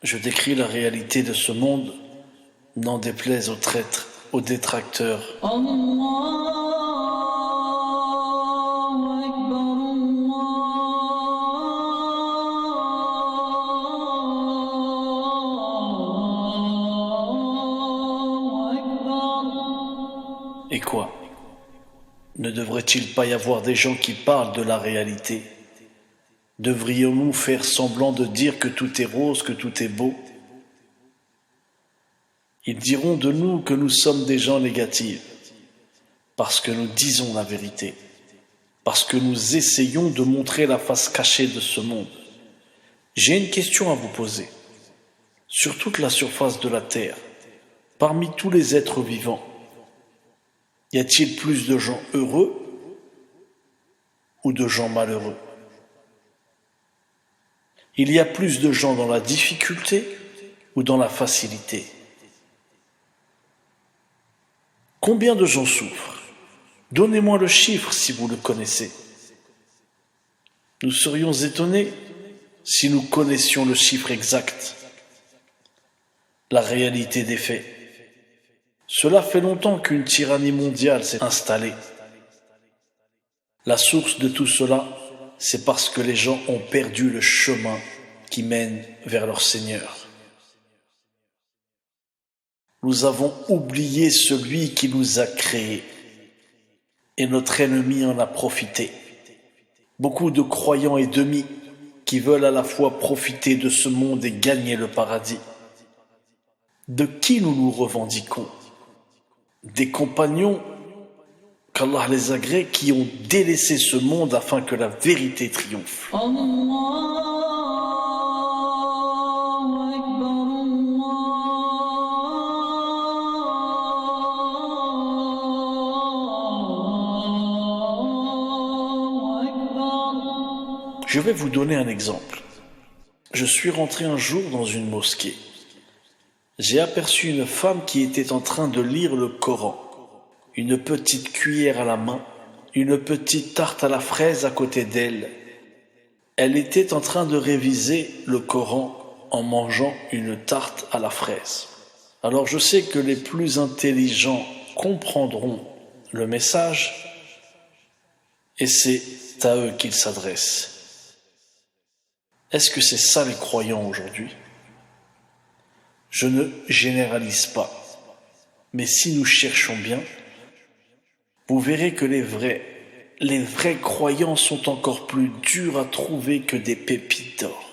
Je décris la réalité de ce monde, n'en déplaise aux traîtres, aux détracteurs. Et quoi? Ne devrait-il pas y avoir des gens qui parlent de la réalité? Devrions-nous faire semblant de dire que tout est rose, que tout est beau? Ils diront de nous que nous sommes des gens négatifs, parce que nous disons la vérité, parce que nous essayons de montrer la face cachée de ce monde. J'ai une question à vous poser. Sur toute la surface de la Terre, parmi tous les êtres vivants, y a-t-il plus de gens heureux ou de gens malheureux? Il y a plus de gens dans la difficulté ou dans la facilité? Combien de gens souffrent? Donnez-moi le chiffre si vous le connaissez. Nous serions étonnés si nous connaissions le chiffre exact, la réalité des faits. Cela fait longtemps qu'une tyrannie mondiale s'est installée. La source de tout cela, c'est parce que les gens ont perdu le chemin qui mène vers leur Seigneur. Nous avons oublié celui qui nous a créés et notre ennemi en a profité. Beaucoup de croyants et demi qui veulent à la fois profiter de ce monde et gagner le paradis. De qui nous nous revendiquons? Des compagnons qu'Allah les agrée qui ont délaissé ce monde afin que la vérité triomphe. Je vais vous donner un exemple. Je suis rentré un jour dans une mosquée. J'ai aperçu une femme qui était en train de lire le Coran. Une petite cuillère à la main, une petite tarte à la fraise à côté d'elle. Elle était en train de réviser le Coran en mangeant une tarte à la fraise. Alors je sais que les plus intelligents comprendront le message et c'est à eux qu'il s'adresse. Est-ce que c'est ça les croyants aujourd'hui? Je ne généralise pas, mais si nous cherchons bien, vous verrez que les vrais croyants sont encore plus durs à trouver que des pépites d'or.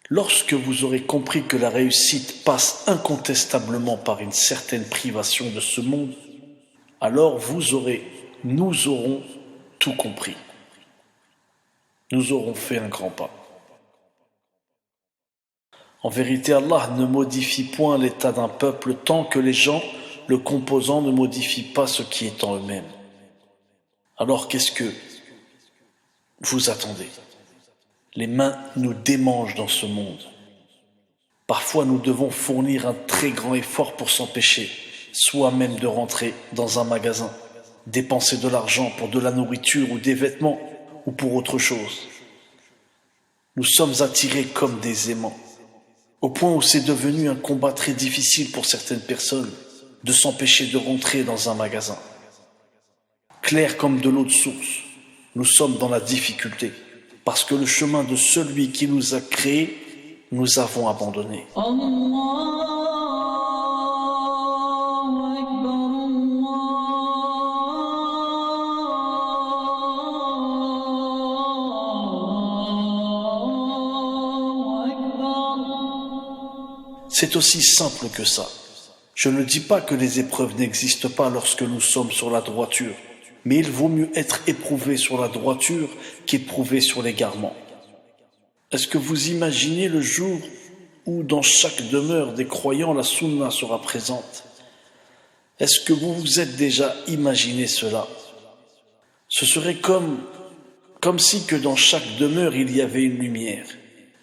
Lorsque vous aurez compris que la réussite passe incontestablement par une certaine privation de ce monde, alors nous aurons tout compris. Nous aurons fait un grand pas. En vérité, Allah ne modifie point l'état d'un peuple tant que les gens, le composant, ne modifient pas ce qui est en eux-mêmes. Alors qu'est-ce que vous attendez? Les mains nous démangent dans ce monde. Parfois nous devons fournir un très grand effort pour s'empêcher, soit même de rentrer dans un magasin, dépenser de l'argent pour de la nourriture ou des vêtements, ou pour autre chose. Nous sommes attirés comme des aimants, au point où c'est devenu un combat très difficile pour certaines personnes de s'empêcher de rentrer dans un magasin. Clair comme de l'eau de source, nous sommes dans la difficulté, parce que le chemin de celui qui nous a créés, nous avons abandonné. C'est aussi simple que ça. Je ne dis pas que les épreuves n'existent pas lorsque nous sommes sur la droiture, mais il vaut mieux être éprouvé sur la droiture qu'éprouvé sur l'égarement. Est-ce que vous imaginez le jour où dans chaque demeure des croyants la sunna sera présente? Est-ce que vous vous êtes déjà imaginé cela? Ce serait comme si que dans chaque demeure il y avait une lumière.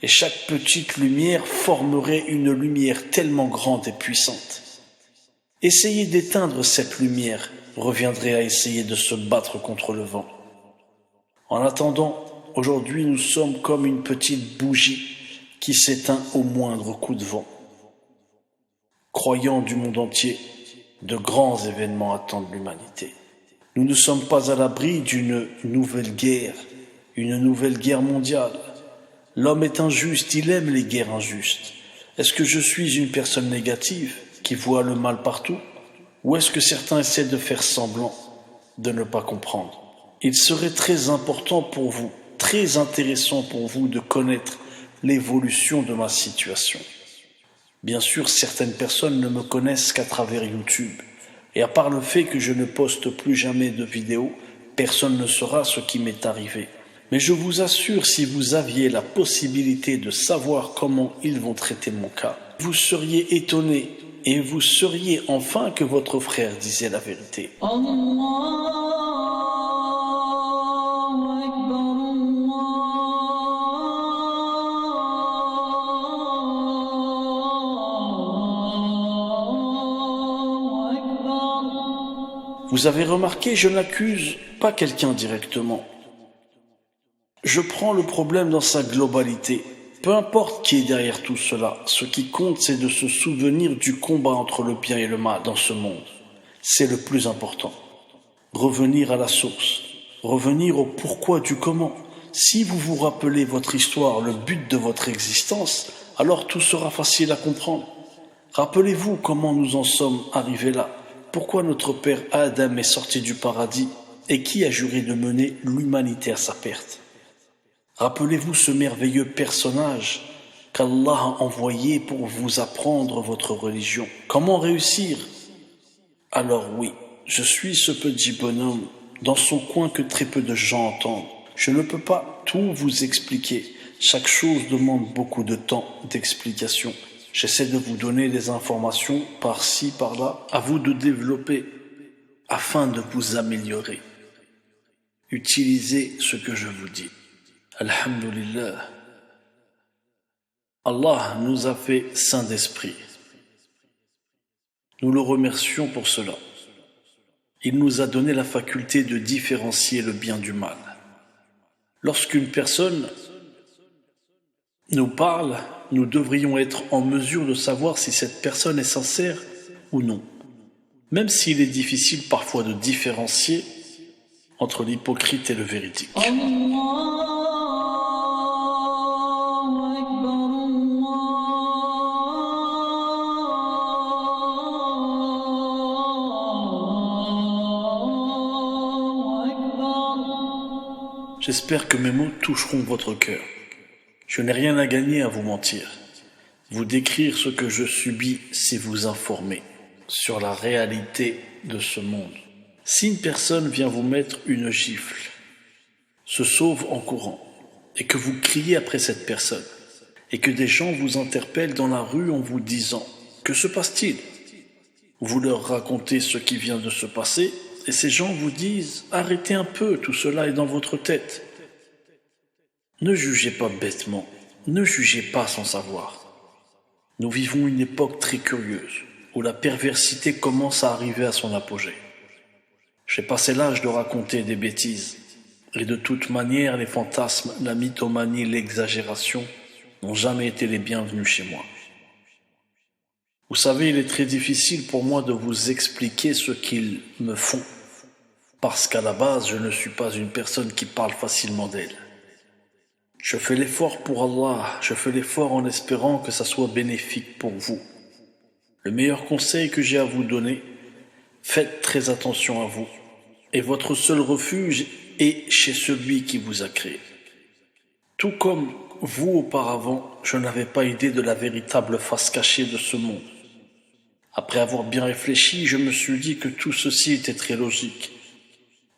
Et chaque petite lumière formerait une lumière tellement grande et puissante. Essayer d'éteindre cette lumière reviendrait à essayer de se battre contre le vent. En attendant, aujourd'hui nous sommes comme une petite bougie qui s'éteint au moindre coup de vent. Croyants du monde entier, de grands événements attendent l'humanité. Nous ne sommes pas à l'abri d'une nouvelle guerre, une nouvelle guerre mondiale. L'homme est injuste, il aime les guerres injustes. Est-ce que je suis une personne négative qui voit le mal partout? Ou est-ce que certains essaient de faire semblant de ne pas comprendre? Il serait très important pour vous, très intéressant pour vous de connaître l'évolution de ma situation. Bien sûr, certaines personnes ne me connaissent qu'à travers YouTube. Et à part le fait que je ne poste plus jamais de vidéos, personne ne saura ce qui m'est arrivé. Mais je vous assure, si vous aviez la possibilité de savoir comment ils vont traiter mon cas, vous seriez étonné et vous sauriez enfin que votre frère disait la vérité. Vous avez remarqué, je n'accuse pas quelqu'un directement. Je prends le problème dans sa globalité. Peu importe qui est derrière tout cela, ce qui compte, c'est de se souvenir du combat entre le bien et le mal dans ce monde. C'est le plus important. Revenir à la source, revenir au pourquoi du comment. Si vous vous rappelez votre histoire, le but de votre existence, alors tout sera facile à comprendre. Rappelez-vous comment nous en sommes arrivés là. Pourquoi notre père Adam est sorti du paradis et qui a juré de mener l'humanité à sa perte. Rappelez-vous ce merveilleux personnage qu'Allah a envoyé pour vous apprendre votre religion. Comment réussir? Alors oui, je suis ce petit bonhomme dans son coin que très peu de gens entendent. Je ne peux pas tout vous expliquer. Chaque chose demande beaucoup de temps d'explication. J'essaie de vous donner des informations par-ci, par-là, à vous de développer afin de vous améliorer. Utilisez ce que je vous dis. Alhamdulillah. Allah nous a fait saints d'esprit. Nous le remercions pour cela. Il nous a donné la faculté de différencier le bien du mal. Lorsqu'une personne nous parle, nous devrions être en mesure de savoir si cette personne est sincère ou non. Même s'il est difficile parfois de différencier entre l'hypocrite et le véridique. J'espère que mes mots toucheront votre cœur. Je n'ai rien à gagner à vous mentir. Vous décrire ce que je subis, c'est vous informer sur la réalité de ce monde. Si une personne vient vous mettre une gifle, se sauve en courant, et que vous criez après cette personne, et que des gens vous interpellent dans la rue en vous disant « Que se passe-t-il » Vous leur racontez ce qui vient de se passer, et ces gens vous disent « Arrêtez un peu, tout cela est dans votre tête ». Ne jugez pas bêtement, ne jugez pas sans savoir. Nous vivons une époque très curieuse, où la perversité commence à arriver à son apogée. J'ai passé l'âge de raconter des bêtises, et de toute manière, les fantasmes, la mythomanie, l'exagération n'ont jamais été les bienvenus chez moi. Vous savez, il est très difficile pour moi de vous expliquer ce qu'ils me font, parce qu'à la base, je ne suis pas une personne qui parle facilement d'elle. Je fais l'effort pour Allah, je fais l'effort en espérant que ça soit bénéfique pour vous. Le meilleur conseil que j'ai à vous donner, faites très attention à vous, et votre seul refuge est chez celui qui vous a créé. Tout comme vous auparavant, je n'avais pas idée de la véritable face cachée de ce monde. Après avoir bien réfléchi, je me suis dit que tout ceci était très logique.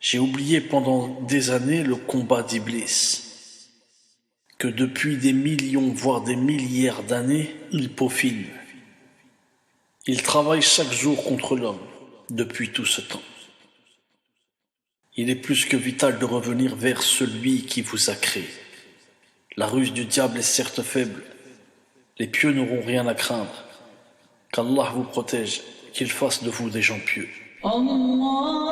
J'ai oublié pendant des années le combat d'Iblis, que depuis des millions, voire des milliards d'années, il peaufine. Il travaille chaque jour contre l'homme, depuis tout ce temps. Il est plus que vital de revenir vers celui qui vous a créé. La ruse du diable est certes faible, les pieux n'auront rien à craindre. Qu'Allah vous protège, qu'il fasse de vous des gens pieux. Allah.